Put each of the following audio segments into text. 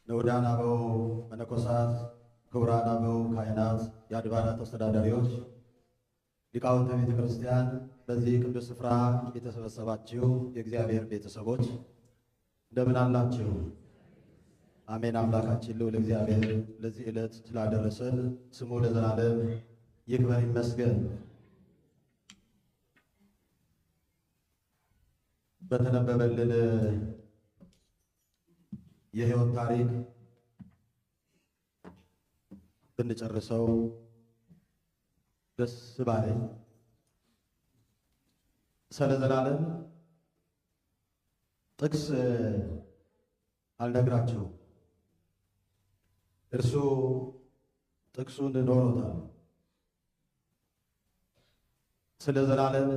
ንዑዳን አበው መነኮሳት፣ ክቡራን አበው ካህናት፣ የአድባራት አስተዳዳሪዎች፣ ሊቃውንተ ቤተ ክርስቲያን፣ በዚህ ቅዱስ ስፍራ የተሰበሰባችሁ የእግዚአብሔር ቤተሰቦች እንደምን አላችሁ? አሜን። አምላካችን ልዑል እግዚአብሔር ለዚህ ዕለት ስላደረሰን ስሙ ለዘላለም ይክበር ይመስገን። በተነበበልን የሕይወት ታሪክ ብንጨርሰው ደስ ባለኝ። ስለ ዘላለም ጥቅስ አልነግራችሁም። እርሱ ጥቅሱን ኖሮታል። ስለ ዘላለም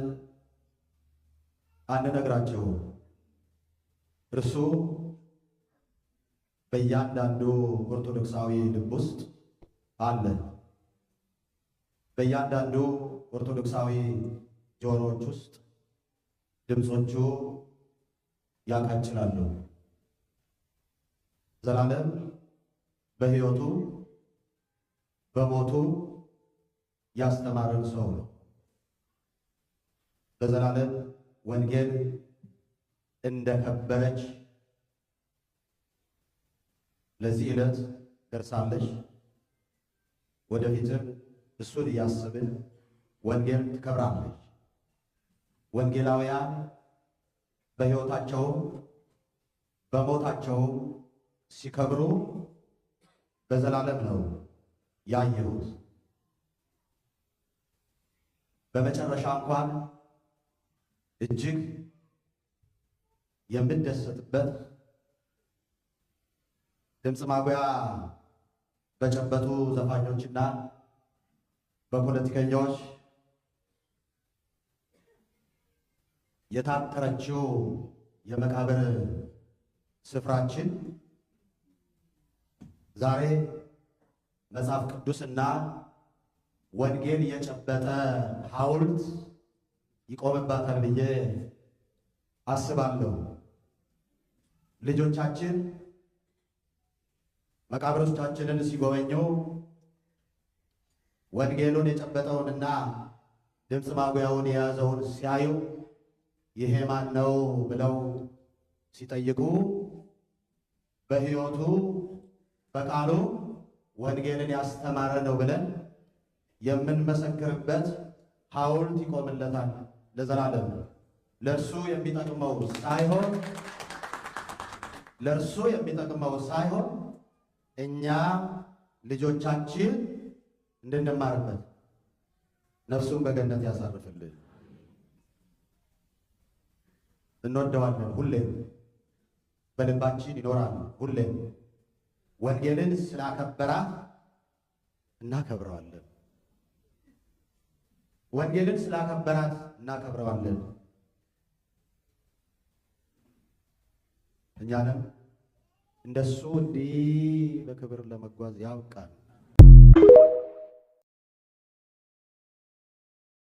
አንነግራችሁም። እርሱ በእያንዳንዱ ኦርቶዶክሳዊ ልብ ውስጥ አለ። በእያንዳንዱ ኦርቶዶክሳዊ ጆሮዎች ውስጥ ድምፆቹ ያቃጭላሉ። ዘላለም በሕይወቱ በሞቱ ያስተማረን ሰው ነው። በዘላለም ወንጌል እንደከበረች ለዚህ ዕለት ደርሳለች። ወደፊትም እሱን እያስብን ወንጌል ትከብራለች። ወንጌላውያን በሕይወታቸውም በሞታቸውም ሲከብሩ በዘላለም ነው ያየሁት። በመጨረሻ እንኳን እጅግ የምደሰትበት ድምፅ ማጉያ በጨበጡ ዘፋኞችና በፖለቲከኞች የታጠረችው የመቃብር ስፍራችን ዛሬ መጽሐፍ ቅዱስና ወንጌል የጨበጠ ሐውልት ይቆምባታል ብዬ አስባለሁ። ልጆቻችን መቃብሮቻችንን ሲጎበኙ ወንጌሉን የጨበጠውንና ድምፅ ማጉያውን የያዘውን ሲያዩ ይሄ ማን ነው ብለው ሲጠይቁ በሕይወቱ በቃሉ ወንጌልን ያስተማረ ነው ብለን የምንመሰክርበት ሐውልት ይቆምለታል ለዘላለም። ለእርሱ የሚጠቅመው ሳይሆን እኛ ልጆቻችን እንድንማርበት ነፍሱን በገነት ያሳርፍልን። እንወደዋለን፣ ሁሌም በልባችን ይኖራል። ሁሌም ወንጌልን ስላከበራት እናከብረዋለን። ወንጌልን ስላከበራት እናከብረዋለን። እኛንም እንደሱ እንዲህ በክብር ለመጓዝ ያብቃን።